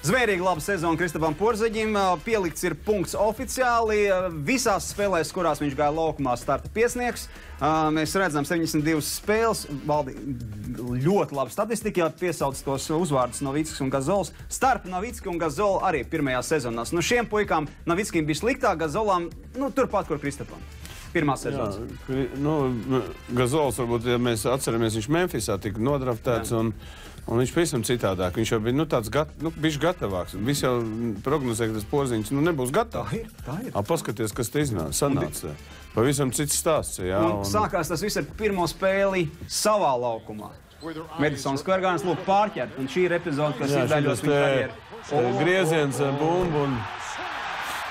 Zvērīgi laba sezona Kristapam Porzeģim. Pielikts ir punkts oficiāli. Visās spēlēs, kurās viņš gāja laukumā, starta piesniegs. Mēs redzam 72 spēles. Valdi ļoti laba statistika, ja piesauc tos uzvārdus Novickis un Gazols. Starp Novicki un Gazolu arī pirmajās sezonās. Nu, šiem puikām Novickim bija sliktāk, Gazolam turpat, kur Kristapam. Pirmā sezonas. Gazols, varbūt, ja mēs atceramies, viņš Memphisā tika nodraftēts un viņš pavisam citādāk. Viņš jau bija tāds bišķi gatavāks. Visi jau prognozēja, ka tas Porziņš nebūs gatavs. Tā ir. Paskaties, kas te sanāca. Pavisam cits stāsts. Jā, sākās tas viss ar pirmo spēli savā laukumā. Madison Square Garden lūk pārķert. Un šī ir epizode, kas izdaļos viņa karjeru. Grieziens, bumbu un...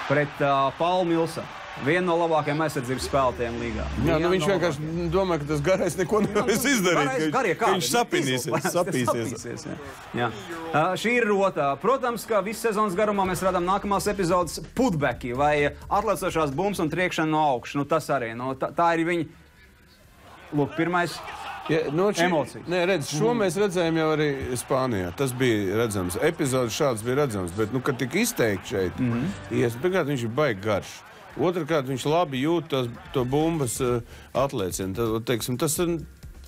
Pret Paulu Milsa. Viena no labākajiem aizsardzības spēlētājiem līgā. Jā, viņš vienkārši domā, ka tas garais neko nevarēs izdarīt. Ka viņš sapīsies. Jā. Šī ir rota. Protams, ka visu sezonas garumā mēs redzam nākamās epizodes putbeki vai atlaicošās bumbas un triekšana no augšas. Tas arī. Tā ir viņa... Lūk, pirmais... emocijas. Nē, redz, šo mēs redzējām jau arī Spānijā. Tas bija redzams. Epizodes šāds bija redzams. Bet, kad tika izteikti šeit, pirmkārt, viņš ir baigi garš. Otrakārt, viņš labi jūt to bumbas atliecienu.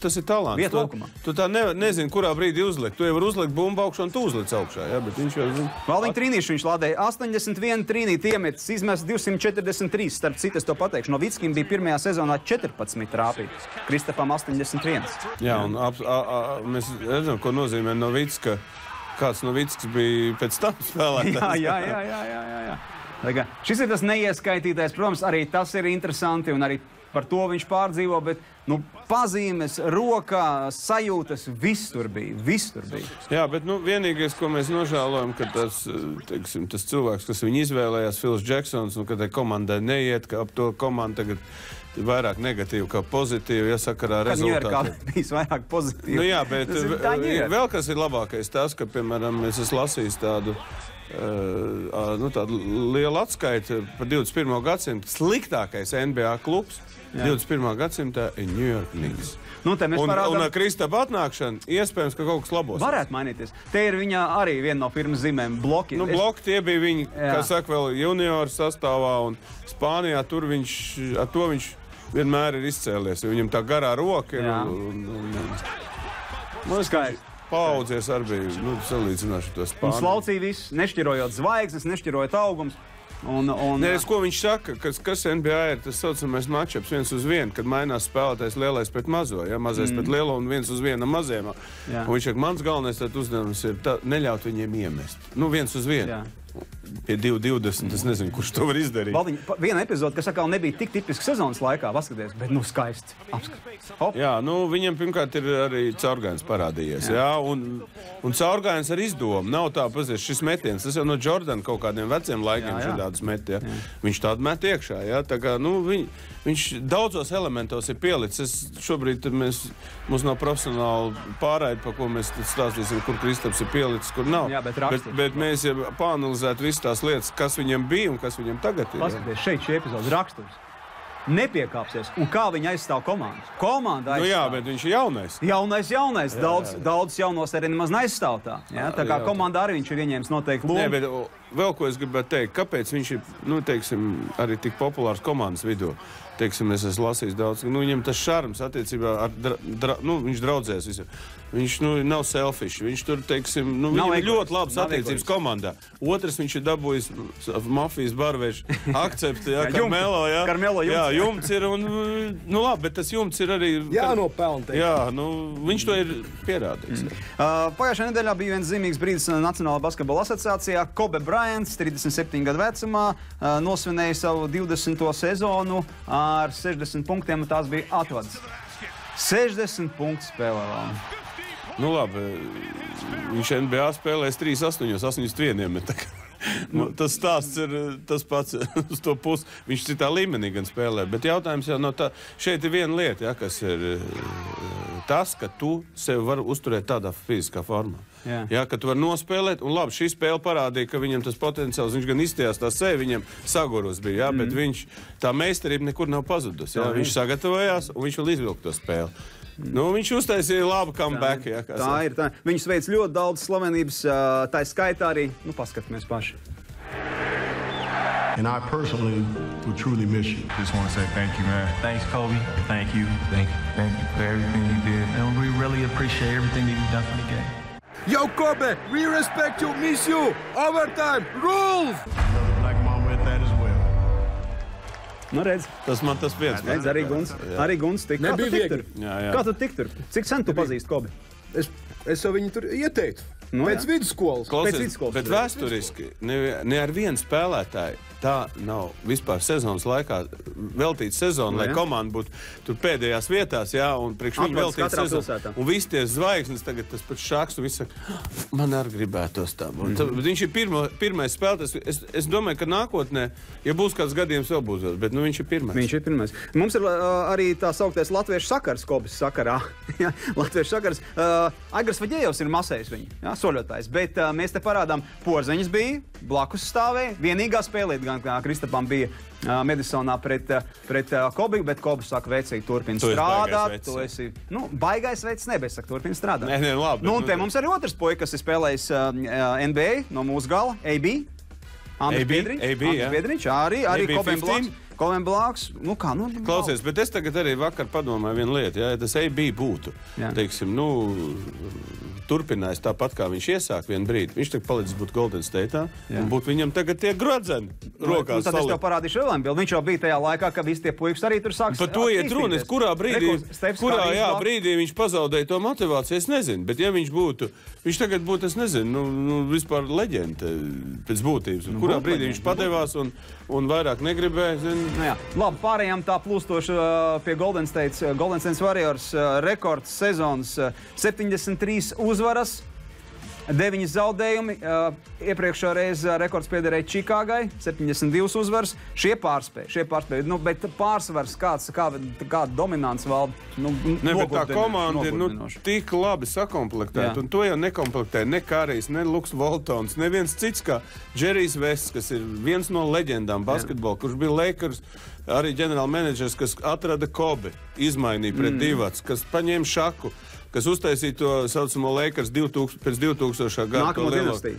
Tas ir talants. Vieta laukumā. Tu tā nezini, kurā brīdī uzlikt. Tu jau vari uzlikt bumbu augšā un tu uzlic augšā. Jā, bet viņš jau zina. Valdiņa trīnīšu viņš lādēja 81 trīnīti iemetis, izmests 243. Starp citas to pateikšu. Novickim bija pirmajā sezonā 14 trāpīt. Kristapam 81. Jā, un mēs redzam, ko nozīmē Novicks, ka kāds Novickis bija pēc tam spēlētājs. Jā. Šis ir tas neieskaitītais, protams, arī tas ir interesanti un arī par to viņš pārdzīvo, bet pazīmes, rokā, sajūtas, viss tur bija. Jā, bet vienīgais, ko mēs nožēlojam, ka tas cilvēks, kas viņu izvēlējās, Phils Jacksons, un ka tai komandai neiet, ka ap to komandu tagad vairāk negatīvu kā pozitīvu, ja sakarā rezultātu. Kad Ņujorkā bijis vairāk pozitīvu. Jā, bet vēl kas ir labākais tas, ka, piemēram, es esmu lasījis tādu lielu atskaiti par 21. gadsimtu. Sliktākais NBA klubs 21. gadsimtā ir New York Knicks. Un Kristapa atnākšana, iespējams, ka kaut kas labos. Varētu mainīties. Te ir viņa arī viena no pirmas zīmēm bloki. Bloki tie bija viņi, kā saka, vēl junioru sastāvā, un Spānijā tur ar to viņš vienmēr ir izcēlies. Viņam tā garā roka ir. Skaisti. Paaudzies arī bija, salīdzināšu to Spāniju. Un slaucīja visu, nešķirojot zvaigznes, nešķirojot augums. Ko viņš saka, kas NBA ir tas saucamais matchups 1-1, kad mainās spēlētājs lielais pret mazo, mazais pret lielo un 1-1 mazajam. Un viņš saka, mans galvenais uzdevums ir neļaut viņiem iemest. 1-1. Pie 2-20, es nezinu, kurš to var izdarīt. Valdiņa, viena epizode, kas atkal nebija tik tipiski sezonas laikā, paskaties, bet skaists. Jā, viņam pirmkārt ir arī caurgājiens parādījies. Jā, un caurgājiens ar izdomu. Nav tā, pazies, šis metiens, tas jau no Jordana kaut kādiem veciem laikiem šādādus met. Viņš tādu met iekšā. Jā, tā kā, viņš daudzos elementos ir pielicis. Šobrīd mums nav profesionāli pārraidi, pa ko mēs stāstīsim, kur Kristaps ir pielicis, kur nav. Jā, bet mēs pāanalizētu visas tās lietas, kas viņam bija un kas viņam tagad ir. Paskaties, šeit šī epizodes raksturs. Nepiekāpsies. Un kā viņi aizstāv komandu? Komanda aizstāv. Jā, bet viņš ir jaunais. Jaunais. Daudz jaunos arī nemaz neaizstāv tā. Tā kā komanda arī viņš ir ieņēmis noteikti lomu. Nē, bet vēl ko es gribētu teikt, kāpēc viņš ir, arī tik populārs komandas vidū. Es esmu lasījis daudz. Viņam tas šarms attiecībā ar, viņš draudzēs visam. Viņš nav selfish. Viņš tur, viņam ir ļoti labas attiecības komandā. Otrs, viņš ir dabūjis mafijas barvežu akceptu, Karmelo, Karmelo jumts. Jā, jumts ir, un, labi, bet tas jumts ir arī... Jānopelna. Jā, viņš to ir pierādījis. Pagājušajā nedēļā bija viens zīmīgs brīdis Nacionālā basketbola asociācijā. Kobe Bryants, 37 gadu vecumā, nosvinēja savu 20. sezonu ar 60 punktiem, un tās bija atvads. 60 punktu spēlē vēl. Labi, viņš NBA spēlēs 3-8, 8-1. Tas stāsts ir tas pats uz to pusi. Viņš citā līmenī gan spēlē, bet jautājums jau no tā. Šeit ir viena lieta, kas ir tas, ka tu sevi vari uzturēt tādā fiziskā formā. Jā, ka tu vari nospēlēt, un labi, šī spēle parādīja, ka viņam tas potenciāls, viņš gan izstījās tā sevi, viņam sagurus bija, bet tā meistarība nekur nav pazudus. Viņš sagatavojās, un viņš vēl izvilka to spēli. Nu, viņš uztaisīja labu comeback. Tā ir. Viņus veids ļoti daudz slavenības, tā skaitā arī, paskatāmies paši. And I personally will truly miss you. Just want to say thank you, man. Thanks, Kobe. Thank you. Thank you for everything you did. And we really appreciate everything that you've done for the game. Yo, Kobe, we respect you, miss you. Overtime, rules! Another black mama at that as well. Nu, redz. Tas man tas viens. Redz, arī Guns tik. Kā tu tik tur? Kā tu tik tur? Cik sen tu pazīsti Kobi? Es jau viņu tur ieteiktu. Pēc vidusskolas. Bet vēsturiski ne ar vienu spēlētāju tā nav vispār sezonas laikā veltīta sezona, lai komanda būtu tur pēdējās vietās, un priekš viņu veltīta sezona. Un visi tie zvaigznes, tagad tas pats Šaks, un visi saka, man arī gribētos tā. Viņš ir pirmais spēlētājs. Es domāju, ka nākotnē, ja būs kāds gadījums, vēl būs vēl, bet viņš ir pirmais. Viņš ir pirmais. Mums ir arī tā sauktais latviešu sakars, Kobis sakarā. Latviešu sakars. Aigars Vaģējovs ir masējis viņu, soļotājs, bet mēs te parādām, Porzeņas bija, blakus stāvēja, vienīgā spēlēt, gan Kristapam bija Madisonā pret Kobi, bet Kobis saka, veicīgi turpina strādāt. Tu esi, baigais veids nebēs, saka, turpina strādāt. Nē, labi. Un te mums arī otrs puika, kas ir spēlējis NBA no mūsu gala, AB. Andris Biedriņš, arī Kobiem Blāks. Klausies, bet es tagad arī vakar padomāju vienu lietu, ja tas AB būtu, teiksim, turpinājis tāpat, kā viņš iesāk vienu brīdi. Viņš tagad palicis būt Golden State'ā un būtu viņam tagad tie grodzeni rokās. Tad es tev parādīšu vēl vienu bildi. Viņš jau bija tajā laikā, ka visi tie puikas arī tur sāks. Par to iet runas, kurā brīdī viņš pazaudēja to motivāciju, es nezinu. Bet ja viņš būtu, viņš tagad būtu, es nezinu, vispār leģenda pēc būtības. Kurā brīdī viņš padevās un vairāk negribēja. Labi, pārējām tā plūstoši pie Golden State Warriors rekords sezonas 73 uzvaras, 9 zaudējumi. Iepriekšā reize rekords piederēja Čikāgai, 72 uzvaras. Šie pārspēja. Bet pārsvars kāda dominants valda. Bet tā komanda ir tik labi sakomplektēta. Un to jau nekomplektē ne Kārijs, ne Luks Voltons, neviens cits kā Džerijs Vests, kas ir viens no leģendām basketbola, kurš bija Lakers, arī ģenerālmenedžers, kas atrada Kobi, izmainīja pret Divats, kas paņēma Šaku, kas uztaisīja to saucamo Lakers pēc 2000. gada. Nākamo dinastiju.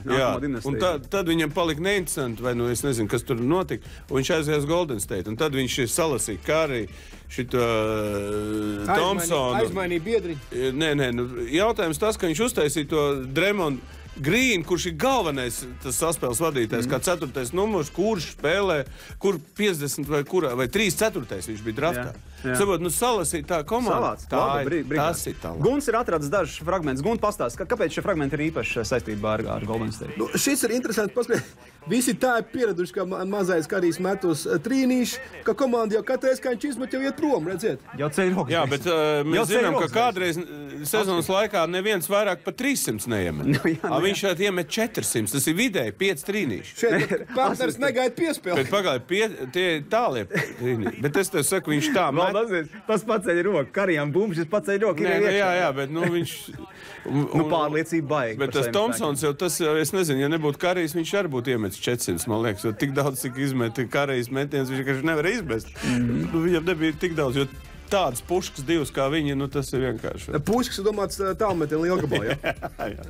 Un tad viņam palika neinteresanti, vai es nezinu, kas tur notika, un viņš aizgāja uz Golden State. Un tad viņš salasīja Kāri, šito Thompsonu. Aizmainīja biedriņu. Nē, jautājums tas, ka viņš uztaisīja to Draymond Green, kurš ir galvenais tas saspēles vadītājs, kā 4. numurs, kurš spēlē, kur 50 vai 3/4 viņš bija draftā. Saprot, salasīt tā komanda. Tas ir tā. Guns ir atradis dažus fragmentus. Guns pastāsta, kāpēc šie fragmenti ir īpaši saistībā ar Golden State. Šis ir interesants paskatīt. Visi tā ir pieraduši, ka mazais Kārijs met uz trīnīšu, ka komanda jau katreiz, kā viņš izmet, jau iet prom, redziet. Jau ceļ rokas. Jā, bet mēs zinām, ka kādreiz sezonas laikā neviens vairāk pa 300 neiemet. Viņš šeit iemet 400, tas ir vidēji 5 trīnīši. Šeit partners negaida piespēli. Bet pagaidi, tie tālie trīnīši. Bet es tev saku, viņš tā met. Tas paceļ roku. Karijam bumšs, paceļ roku. Jā, bet viņš... pārliecība baigi. Bet tas Thompsons jau, es nezinu, ja nebūtu Karijs, viņš arī būtu iemetis 400, man liekas, jo tik daudz, cik izmet Karijs metiens, viņš vienkārši nevar izmest. Viņam nebija tik daudz, jo tādas puškas divas kā viņi, tas ir vienkārši. Puškas ir domāts tālmetienu lielgabalā,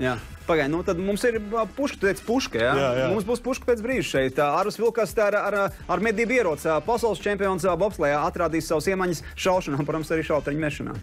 jā? Pagaid, tad mums ir puška, tu teici puška, jā? Mums būs puška pēc brīža šeit. Arvis Vilkas ar medību ieroci. Pasaules čempions bobslējā atrādīs savus iemaņas šaušanā, protams, arī šauteņu mešanā.